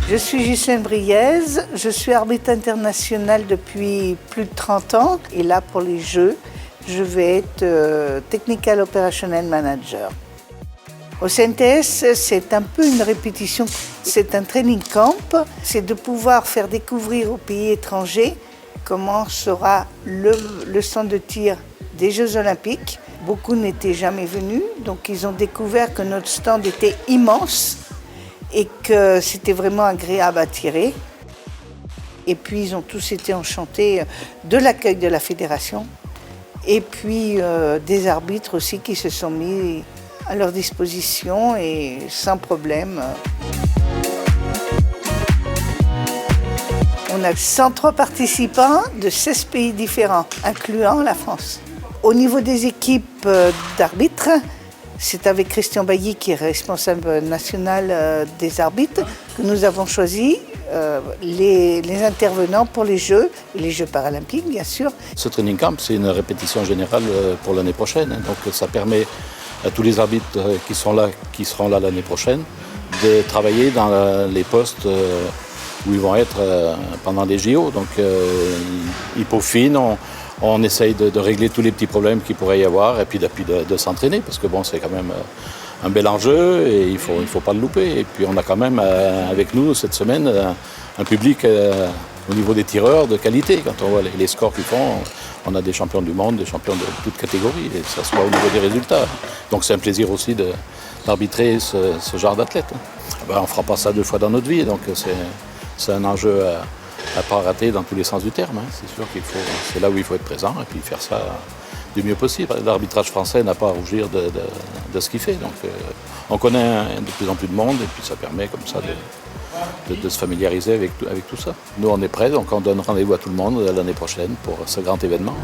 Je suis Ghislaine Briez, je suis arbitre international depuis plus de 30 ans et là pour les Jeux, je vais être Technical Operational Manager. Au CNTS, c'est un peu une répétition, c'est un training camp, c'est de pouvoir faire découvrir aux pays étrangers comment sera le centre de tir des Jeux Olympiques. Beaucoup n'étaient jamais venus, donc ils ont découvert que notre stand était immense et que c'était vraiment agréable à tirer. Et puis ils ont tous été enchantés de l'accueil de la fédération et puis des arbitres aussi qui se sont mis à leur disposition et sans problème. On a 103 participants de 16 pays différents, incluant la France. Au niveau des équipes d'arbitres, c'est avec Christian Bailly, qui est responsable national des arbitres, que nous avons choisi les intervenants pour les Jeux, et les Jeux paralympiques bien sûr. Ce training camp, c'est une répétition générale pour l'année prochaine, donc ça permet à tous les arbitres qui seront là l'année prochaine, de travailler dans les postes où ils vont être pendant les JO. Donc ils peaufinent, on essaye de régler tous les petits problèmes qu'il pourrait y avoir et puis de s'entraîner, parce que bon, c'est quand même un bel enjeu et il faut pas le louper. Et puis on a quand même avec nous cette semaine un public au niveau des tireurs de qualité. Quand on voit les scores qu'ils font, on a des champions du monde, des champions de toutes catégories, et ça se voit au niveau des résultats. Donc c'est un plaisir aussi d'arbitrer ce genre d'athlète. On ne fera pas ça 2 fois dans notre vie, donc c'est un enjeu à pas rater dans tous les sens du terme. C'est sûr c'est là où il faut être présent et puis faire ça du mieux possible. L'arbitrage français n'a pas à rougir de ce qu'il fait. Donc on connaît de plus en plus de monde et puis ça permet comme ça de se familiariser avec tout ça. Nous on est prêts, donc on donne rendez-vous à tout le monde l'année prochaine pour ce grand événement.